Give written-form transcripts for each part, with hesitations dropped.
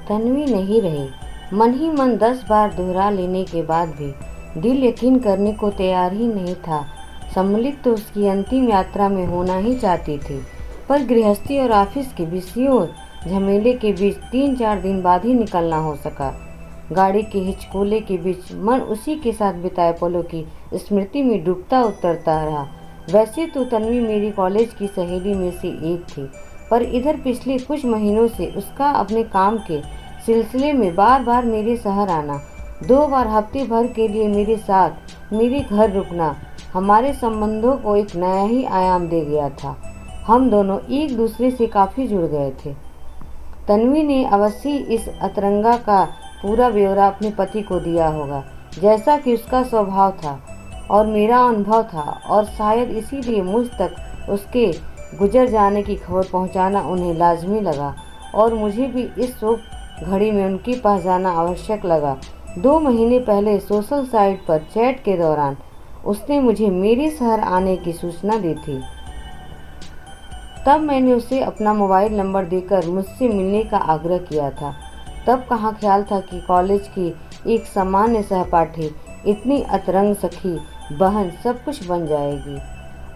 तन्वी नहीं रही। मन ही मन 10 बार दोहरा लेने के बाद भी दिल यकीन करने को तैयार ही नहीं था। सम्मिलित तो उसकी अंतिम यात्रा में होना ही चाहती थी, पर गृहस्थी और ऑफिस के विषयों झमेले के बीच 3-4 दिन बाद ही निकलना हो सका। गाड़ी के हिचकोले के बीच मन उसी के साथ बिताए पलों की स्मृति में डूबता उतरता रहा। वैसे तो तन्वी मेरी कॉलेज की सहेली में से एक थी, पर इधर पिछले कुछ महीनों से उसका अपने काम के सिलसिले में बार बार मेरे शहर आना, 2 बार हफ्ते भर के लिए मेरे साथ मेरे घर रुकना हमारे संबंधों को एक नया ही आयाम दे गया था। हम दोनों एक दूसरे से काफ़ी जुड़ गए थे। तन्वी ने अवश्य इस अतरंगा का पूरा ब्यौरा अपने पति को दिया होगा, जैसा कि उसका स्वभाव था और मेरा अनुभव था, और शायद इसीलिए मुझ तक उसके गुजर जाने की खबर पहुंचाना उन्हें लाजमी लगा और मुझे भी इस शोक घड़ी में उनके पास जाना आवश्यक लगा। 2 महीने पहले सोशल साइट पर चैट के दौरान उसने मुझे मेरे शहर आने की सूचना दी थी। तब मैंने उसे अपना मोबाइल नंबर देकर मुझसे मिलने का आग्रह किया था। तब कहाँ ख्याल था कि कॉलेज की एक सामान्य सहपाठी इतनी अतरंग सखी बहन सब कुछ बन जाएगी।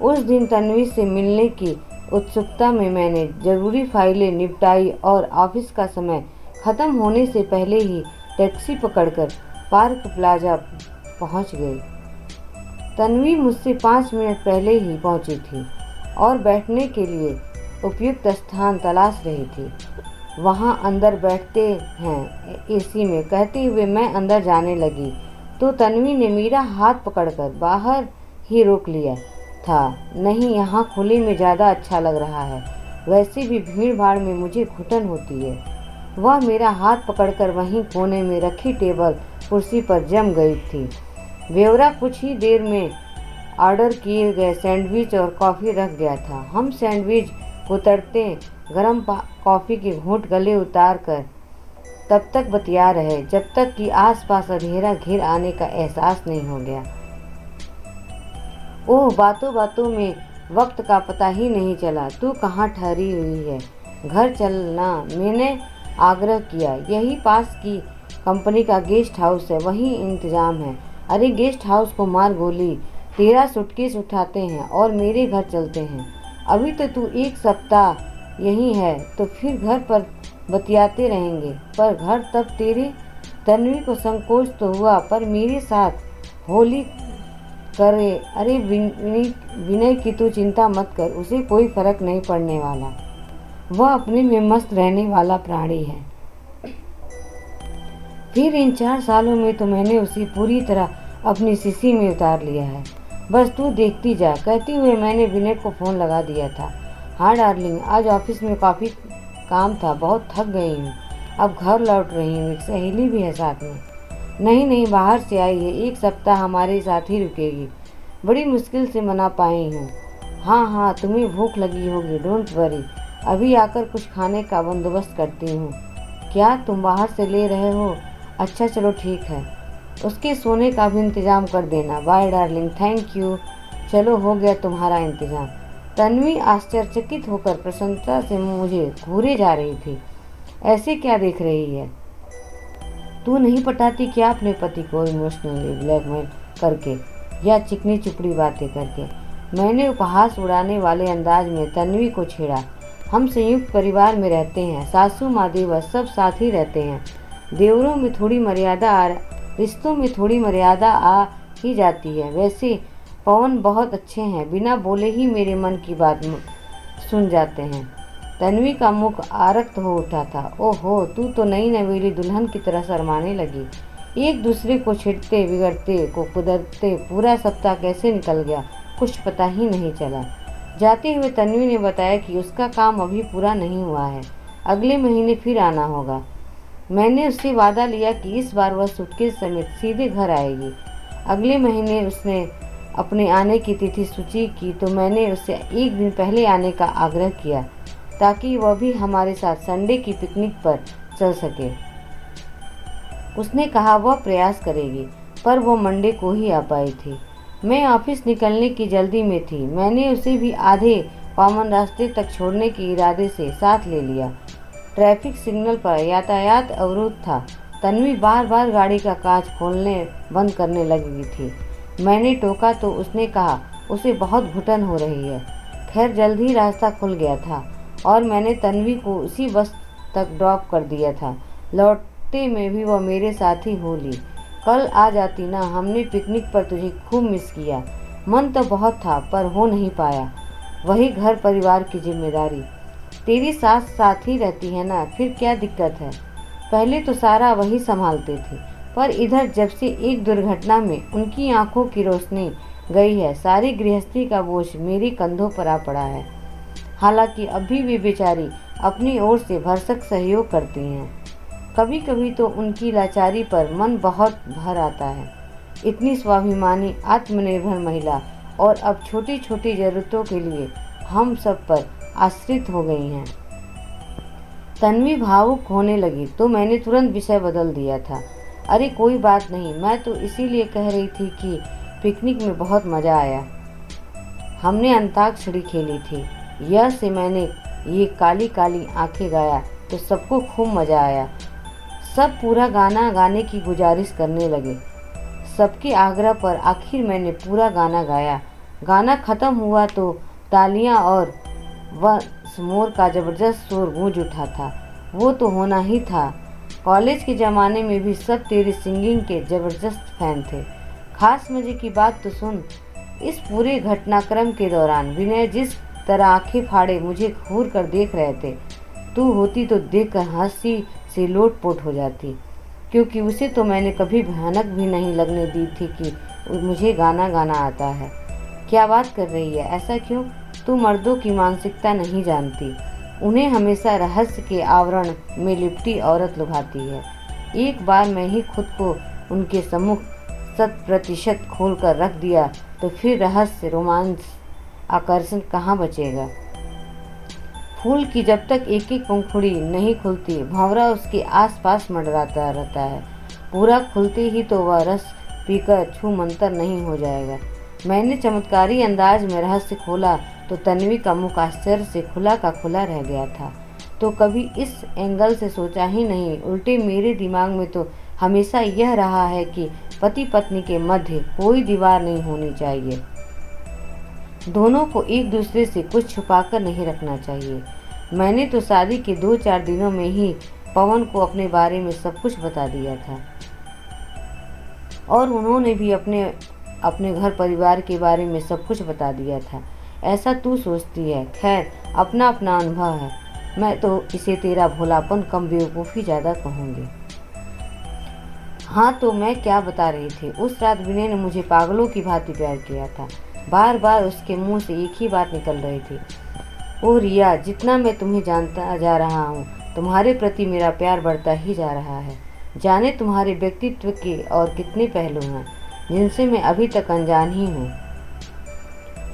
उस दिन तन्वी से मिलने की उत्सुकता में मैंने जरूरी फाइलें निपटाई और ऑफिस का समय ख़त्म होने से पहले ही टैक्सी पकड़कर पार्क प्लाजा पहुंच गई। तन्वी मुझसे 5 मिनट पहले ही पहुंची थी और बैठने के लिए उपयुक्त स्थान तलाश रही थी। वहाँ अंदर बैठते हैं एसी में, कहते हुए मैं अंदर जाने लगी तो तन्वी ने मेरा हाथ पकड़कर बाहर ही रोक लिया था। नहीं, यहाँ खुले में ज़्यादा अच्छा लग रहा है, वैसे भी भीड़ भाड़ में मुझे घुटन होती है। वह मेरा हाथ पकड़कर वहीं कोने में रखी टेबल कुर्सी पर जम गई थी। ब्यौरा कुछ ही देर में ऑर्डर किए गए सैंडविच और कॉफ़ी रख गया था। हम सैंडविच उतरते गर्म कॉफ़ी के घूंट गले उतार कर तब तक बतिया रहे जब तक कि आसपास अंधेरा घिर आने का एहसास नहीं हो गया। ओह, बातों बातों में वक्त का पता ही नहीं चला। तू कहाँ ठहरी हुई है? घर चलना, मैंने आग्रह किया। यही पास की कंपनी का गेस्ट हाउस है, वहीं इंतजाम है। अरे गेस्ट हाउस को मार गोली, तेरा सूटकेस उठाते हैं और मेरे घर चलते हैं। अभी तो तू 1 सप्ताह यहीं है तो फिर घर पर बतियाते रहेंगे, पर घर तब तेरे। तन्वी को संकोच तो हुआ, पर मेरे साथ होली करे। अरे विनय की तू चिंता मत कर, उसे कोई फर्क नहीं पड़ने वाला। वह अपने में मस्त रहने वाला प्राणी है। फिर इन 4 सालों में तो मैंने उसे पूरी तरह अपनी शीशी में उतार लिया है। बस तू देखती जा। कहते हुए मैंने विनय को फ़ोन लगा दिया था। हाँ डार्लिंग, आज ऑफिस में काफ़ी काम था, बहुत थक गई हूँ। अब घर लौट रही हूँ, एक सहेली भी है साथ में। नहीं नहीं, बाहर से आई है, 1 सप्ताह हमारे साथ ही रुकेगी। बड़ी मुश्किल से मना पाई हूँ। हाँ हाँ, तुम्हें भूख लगी होगी, डोंट वरी, अभी आकर कुछ खाने का बंदोबस्त करती हूँ। क्या तुम बाहर से ले रहे हो? अच्छा चलो ठीक है, उसके सोने का भी इंतज़ाम कर देना। Bye darling, thank you. चलो हो गया तुम्हारा इंतज़ाम। तन्वी आश्चर्यचकित होकर प्रसन्नता से मुझे घूरे जा रही थी। ऐसे क्या देख रही है? तू नहीं पटाती क्या अपने पति को इमोशनली ब्लैकमेल करके या चिकनी चुपड़ी बातें करके? मैंने उपहास उड़ाने वाले अंदाज में तन्वी को छेड़ा। हम संयुक्त परिवार में रहते हैं, सासू माँ देवर सब साथ ही रहते हैं। देवरों में थोड़ी मर्यादा रिश्तों में थोड़ी मर्यादा आ ही जाती है। वैसे पवन बहुत अच्छे हैं, बिना बोले ही मेरे मन की बात सुन जाते हैं। तन्वी का मुख आरक्त हो उठा था। ओहो, तू तो नई नवेली दुल्हन की तरह शर्माने लगी। एक दूसरे को छिड़ते बिगड़ते को कुदरते पूरा सप्ताह कैसे निकल गया, कुछ पता ही नहीं चला। जाते हुए तन्वी ने बताया कि उसका काम अभी पूरा नहीं हुआ है, अगले महीने फिर आना होगा। मैंने उससे वादा लिया कि इस बार वह सूटकेस समेत सीधे घर आएगी। अगले महीने उसने अपने आने की तिथि सूची की तो मैंने उससे 1 दिन पहले आने का आग्रह किया ताकि वह भी हमारे साथ संडे की पिकनिक पर चल सके। उसने कहा वह प्रयास करेगी, पर वो मंडे को ही आ पाई थी। मैं ऑफिस निकलने की जल्दी में थी। मैंने उसे भी आधे कॉमन रास्ते तक छोड़ने के इरादे से साथ ले लिया। ट्रैफिक सिग्नल पर यातायात अवरुद्ध था। तन्वी बार बार गाड़ी का कांच खोलने बंद करने लगी थी। मैंने टोका तो उसने कहा उसे बहुत घुटन हो रही है। खैर जल्द ही रास्ता खुल गया था और मैंने तन्वी को उसी बस तक ड्रॉप कर दिया था। लौटते में भी वह मेरे साथ ही हो ली। कल आ जाती ना, हमने पिकनिक पर तुझे खूब मिस किया। मन तो बहुत था पर हो नहीं पाया। वही घर परिवार की जिम्मेदारी। तेरी सास साथ ही रहती है ना, फिर क्या दिक्कत है। पहले तो सारा वही संभालते थे, पर इधर जब से एक दुर्घटना में उनकी आंखों की रोशनी गई है, सारी गृहस्थी का बोझ मेरे कंधों पर आ पड़ा है। हालांकि अभी भी बेचारी अपनी ओर से भरसक सहयोग करती हैं। कभी कभी तो उनकी लाचारी पर मन बहुत भर आता है। इतनी स्वाभिमानी आत्मनिर्भर महिला और अब छोटी छोटी जरूरतों के लिए हम सब पर आश्रित हो गई हैं। तन्वी भावुक होने लगी तो मैंने तुरंत विषय बदल दिया था। अरे कोई बात नहीं, मैं तो इसीलिए कह रही थी कि पिकनिक में बहुत मज़ा आया। हमने अंताक्षरी खेली थी। यह से मैंने ये काली काली आंखें गाया तो सबको खूब मज़ा आया। सब पूरा गाना गाने की गुजारिश करने लगे। सबके आग्रह पर आखिर मैंने पूरा गाना गाया। गाना ख़त्म हुआ तो तालियां और मोर का ज़बरदस्त शोर गूंज उठा था। वो तो होना ही था। कॉलेज के ज़माने में भी सब तेरी सिंगिंग के ज़बरदस्त फैन थे। खास मज़े की बात तो सुन, इस पूरे घटनाक्रम के दौरान विनय जिस तरह आंखें फाड़े मुझे घूर कर देख रहे थे, तू होती तो देखकर हंसी से लोटपोट हो जाती, क्योंकि उसे तो मैंने कभी भयानक भी नहीं लगने दी थी कि मुझे गाना गाना आता है। क्या बात कर रही है, ऐसा क्यों? तू मर्दों की मानसिकता नहीं जानती। उन्हें हमेशा रहस्य के आवरण में लिपटी औरत लुभाती है। एक बार मैं ही खुद को उनके सम्मुख 100% खोल कर रख दिया तो फिर रहस्य, रोमांस, आकर्षण कहाँ बचेगा। फूल की जब तक एक एक पंखुड़ी नहीं खुलती, भंवरा उसके आसपास मंडराता रहता है। पूरा खुलते ही तो वह रस पीकर छू मंतर नहीं हो जाएगा। मैंने चमत्कारी अंदाज में रहस्य खोला तो तन्वी का मुख आश्चर्य से खुला का खुला रह गया था। तो कभी इस एंगल से सोचा ही नहीं। उल्टे मेरे दिमाग में तो हमेशा यह रहा है कि पति पत्नी के मध्य कोई दीवार नहीं होनी चाहिए। दोनों को एक दूसरे से कुछ छुपाकर नहीं रखना चाहिए। मैंने तो शादी के 2-4 दिनों में ही पवन को अपने बारे में सब कुछ बता दिया था और उन्होंने भी अपने घर परिवार के बारे में सब कुछ बता दिया था। ऐसा तू सोचती है। खैर, अपना अपना अनुभव है। मैं तो इसे तेरा भोलापन कम बेवकूफ़ी ज़्यादा कहूँगी। हाँ तो मैं क्या बता रही थी। उस रात विनय ने मुझे पागलों की भांति प्यार किया था। बार बार उसके मुंह से एक ही बात निकल रही थी, ओ रिया, जितना मैं तुम्हें जानता जा रहा हूँ, तुम्हारे प्रति मेरा प्यार बढ़ता ही जा रहा है। जाने तुम्हारे व्यक्तित्व के और कितने पहलू हैं जिनसे मैं अभी तक अनजान ही हूँ।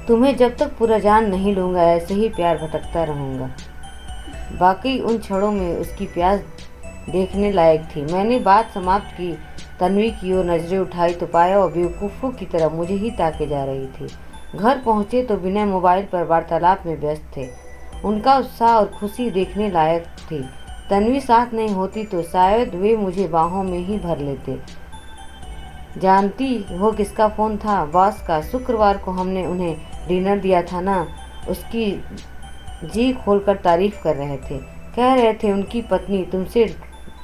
तुम्हें जब तक पूरा जान नहीं लूँगा ऐसे ही प्यार भटकता रहूँगा। बाकी उन क्षणों में उसकी प्यास देखने लायक थी। मैंने बात समाप्त की, तन्वी की ओर नजरें उठाई तो पाया वो बेवकूफ़ों की तरह मुझे ही ताके जा रही थी। घर पहुँचे तो विनय मोबाइल पर वार्तालाप में व्यस्त थे। उनका उत्साह और खुशी देखने लायक थी। तन्वी साथ नहीं होती तो शायद वे मुझे बाहों में ही भर लेते। जानती हो किसका फ़ोन था? बॉस का। शुक्रवार को हमने उन्हें डिनर दिया था ना, उसकी जी खोलकर तारीफ कर रहे थे। कह रहे थे उनकी पत्नी तुमसे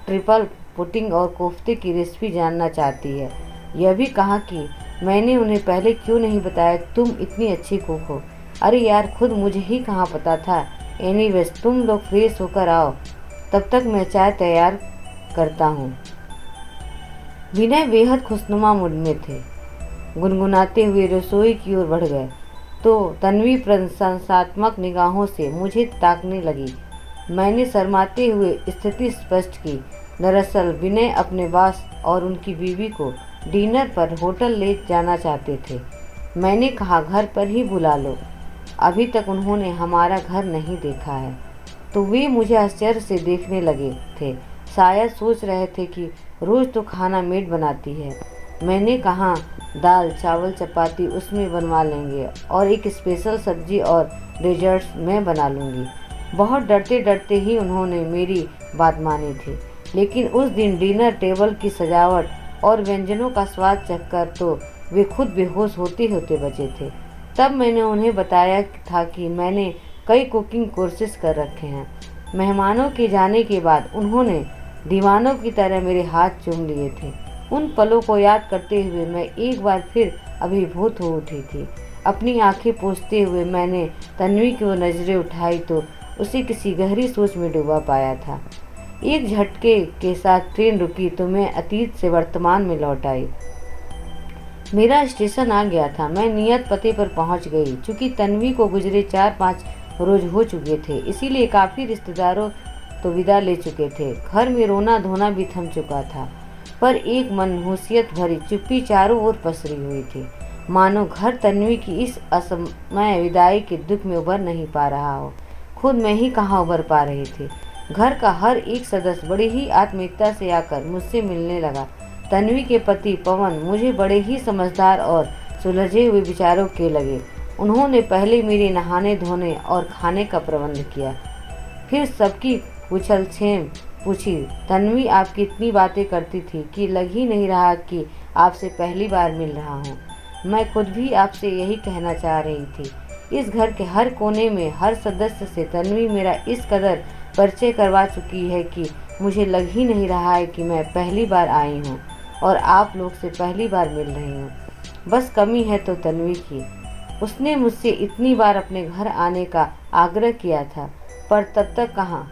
ट्रिपल पुडिंग और कोफ्ते की रेसिपी जानना चाहती है। यह भी कहा कि मैंने उन्हें पहले क्यों नहीं बताया तुम इतनी अच्छी कुक हो। अरे यार, खुद मुझे ही कहाँ पता था। एनीवेज, तुम लोग फ्रेश होकर आओ, तब तक मैं चाय तैयार करता हूँ। विनय बेहद खुशनुमा मूड में थे। गुनगुनाते हुए रसोई की ओर बढ़ गए तो तन्वी प्रशंसात्मक निगाहों से मुझे ताकने लगी। मैंने शर्माते हुए स्थिति स्पष्ट की। दरअसल विनय अपने बॉस और उनकी बीवी को डिनर पर होटल ले जाना चाहते थे। मैंने कहा घर पर ही बुला लो, अभी तक उन्होंने हमारा घर नहीं देखा है। तो वे मुझे आश्चर्य से देखने लगे थे, शायद सोच रहे थे कि रोज़ तो खाना मेड बनाती है। मैंने कहा दाल चावल चपाती उसमें बनवा लेंगे और एक स्पेशल सब्जी और डेजर्ट्स मैं बना लूँगी। बहुत डरते डरते ही उन्होंने मेरी बात मानी थी। लेकिन उस दिन डिनर टेबल की सजावट और व्यंजनों का स्वाद चखकर तो वे खुद बेहोश होते होते बचे थे। तब मैंने उन्हें बताया था कि मैंने कई कुकिंग कोर्सेज कर रखे हैं। मेहमानों के जाने के बाद उन्होंने दीवानों की तरह मेरे हाथ चूम लिए थे। उन पलों को याद करते हुए मैं एक बार फिर अभिभूत हो उठी थी। अपनी आंखें पोंछते हुए मैंने तन्वी की ओर नजरें उठाई तो उसे किसी गहरी सोच में डूबा पाया था। एक झटके के साथ ट्रेन रुकी तो मैं अतीत से वर्तमान में लौट आई। मेरा स्टेशन आ गया था। मैं नियत पते पर पहुंच गई। चूंकि तन्वी को गुजरे 4-5 रोज हो चुके थे, इसीलिए काफ़ी रिश्तेदारों तो विदा ले चुके थे। घर में रोना धोना भी थम चुका था, पर एक मनहूसियत भरी चुप्पी चारों ओर पसरी हुई थी, मानो घर तन्वी की इस असमय विदाई के दुख में उभर नहीं पा रहा हो। खुद मैं ही कहाँ उभर पा रही थी। घर का हर एक सदस्य बड़े ही आत्मीयता से आकर मुझसे मिलने लगा। तन्वी के पति पवन मुझे बड़े ही समझदार और सुलझे हुए विचारों के लगे। उन्होंने पहले मेरे नहाने धोने और खाने का प्रबंध किया, फिर सबकी पूछलछेम पूछी। तन्वी आपकी इतनी बातें करती थी कि लग ही नहीं रहा कि आपसे पहली बार मिल रहा हूँ। मैं खुद भी आपसे यही कहना चाह रही थी। इस घर के हर कोने में हर सदस्य से तन्वी मेरा इस कदर परिचय करवा चुकी है कि मुझे लग ही नहीं रहा है कि मैं पहली बार आई हूँ और आप लोग से पहली बार मिल रही हूँ। बस कमी है तो तन्वी की। उसने मुझसे इतनी बार अपने घर आने का आग्रह किया था, पर तब तक कहाँ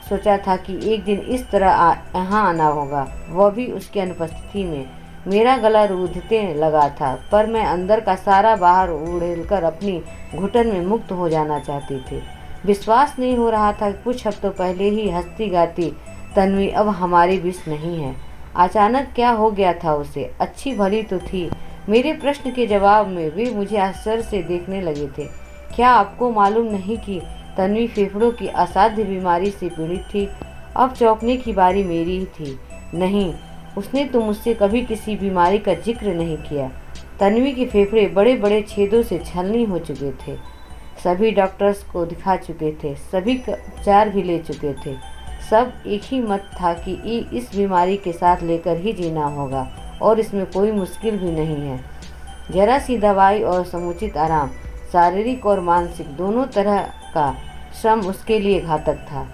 सोचा था कि एक दिन इस तरह यहाँ आना होगा, वह भी उसकी अनुपस्थिति में। मेरा गला रूंधते लगा था, पर मैं अंदर का सारा बाहर उड़ेलकर अपनी घुटन में मुक्त हो जाना चाहती थी। विश्वास नहीं हो रहा था कि कुछ हफ्तों पहले ही हंसती गाती तन्वी अब हमारे बीच नहीं है। अचानक क्या हो गया था उसे? अच्छी भली तो थी। मेरे प्रश्न के जवाब में वे मुझे आश्चर्य से देखने लगे थे। क्या आपको मालूम नहीं कि तन्वी फेफड़ों की असाध्य बीमारी से पीड़ित थी? अब चौंकने की बारी मेरी ही थी। नहीं, उसने तो मुझसे कभी किसी बीमारी का जिक्र नहीं किया। तन्वी के फेफड़े बड़े बड़े छेदों से छलनी हो चुके थे। सभी डॉक्टर्स को दिखा चुके थे, सभी उपचार भी ले चुके थे। सब एक ही मत था कि इस बीमारी के साथ लेकर ही जीना होगा और इसमें कोई मुश्किल भी नहीं है। जरा सी दवाई और समुचित आराम, शारीरिक और मानसिक दोनों तरह का श्रम उसके लिए घातक था।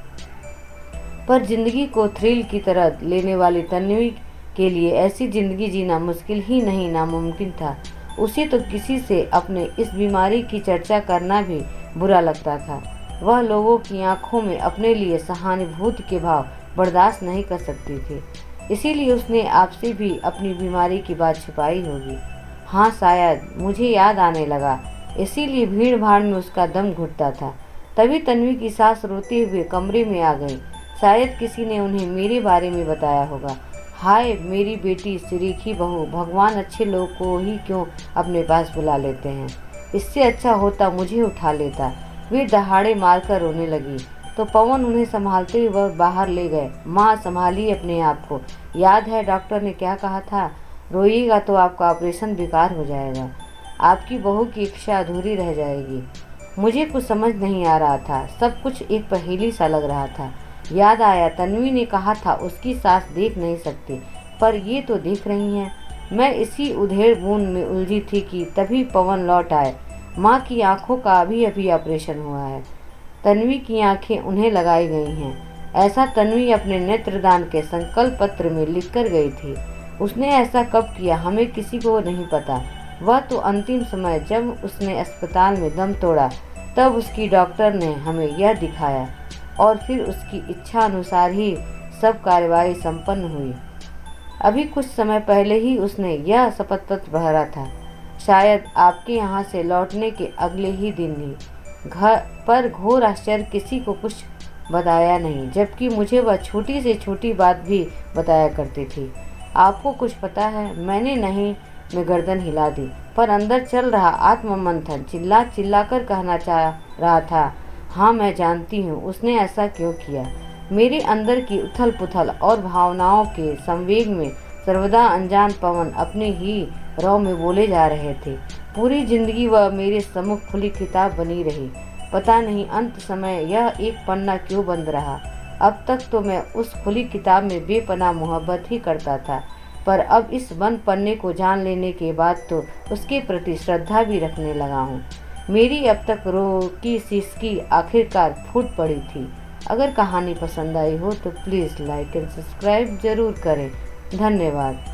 पर जिंदगी को थ्रिल की तरह लेने वाली तन्वी के लिए ऐसी जिंदगी जीना मुश्किल ही नहीं नामुमकिन था। उसे तो किसी से अपने इस बीमारी की चर्चा करना भी बुरा लगता था। वह लोगों की आंखों में अपने लिए सहानुभूति के भाव बर्दाश्त नहीं कर सकती थी। इसीलिए उसने आपसे भी अपनी बीमारी की बात छुपाई होगी। हाँ, शायद मुझे याद आने लगा, इसीलिए भीड़ भाड़ में उसका दम घुटता था। तभी तन्वी की सास रोते हुए कमरे में आ गई। शायद किसी ने उन्हें मेरे बारे में बताया होगा। हाय मेरी बेटी सिरीखी बहू, भगवान अच्छे लोग को ही क्यों अपने पास बुला लेते हैं। इससे अच्छा होता मुझे उठा लेता। वे दहाड़े मारकर रोने लगी तो पवन उन्हें संभालते हुए बाहर ले गए। माँ, संभालिए अपने आप को। याद है डॉक्टर ने क्या कहा था? रोइएगा तो आपका ऑपरेशन बेकार हो जाएगा, आपकी बहू की इच्छा अधूरी रह जाएगी। मुझे कुछ समझ नहीं आ रहा था, सब कुछ एक पहेली सा लग रहा था। याद आया, तन्वी ने कहा था उसकी सास देख नहीं सकती, पर ये तो देख रही हैं। मैं इसी उधेड़ बूंद में उलझी थी कि तभी पवन लौट आए। माँ की आंखों का अभी अभी ऑपरेशन हुआ है। तन्वी की आंखें उन्हें लगाई गई हैं। ऐसा तन्वी अपने नेत्रदान के संकल्प पत्र में लिखकर गई थी। उसने ऐसा कब किया हमें किसी को नहीं पता। वह तो अंतिम समय जब उसने अस्पताल में दम तोड़ा तब उसकी डॉक्टर ने हमें यह दिखाया और फिर उसकी इच्छा अनुसार ही सब कार्यवाही संपन्न हुई। अभी कुछ समय पहले ही उसने यह शपथ पत्र भरा था, शायद आपके यहाँ से लौटने के अगले ही दिन ही। घर पर घोर आश्चर्य, किसी को कुछ बताया नहीं, जबकि मुझे वह छोटी से छोटी बात भी बताया करती थी। आपको कुछ पता है? मैंने नहीं में गर्दन हिला दी, पर अंदर चल रहा आत्ममंथन चिल्ला चिल्ला कर कहना चाह रहा था, हाँ मैं जानती हूँ उसने ऐसा क्यों किया। मेरे अंदर की उथल पुथल और भावनाओं के संवेग में सर्वदा अनजान पवन अपने ही रव में बोले जा रहे थे। पूरी जिंदगी वह मेरे सम्मुख खुली किताब बनी रही। पता नहीं अंत समय यह एक पन्ना क्यों बंद रहा। अब तक तो मैं उस खुली किताब में बेपनाह मोहब्बत ही करता था, पर अब इस बंद पन्ने को जान लेने के बाद तो उसके प्रति श्रद्धा भी रखने लगा हूँ। मेरी अब तक रोकी सिसकी आखिरकार फूट पड़ी थी। अगर कहानी पसंद आई हो तो प्लीज़ लाइक एंड सब्सक्राइब ज़रूर करें। धन्यवाद।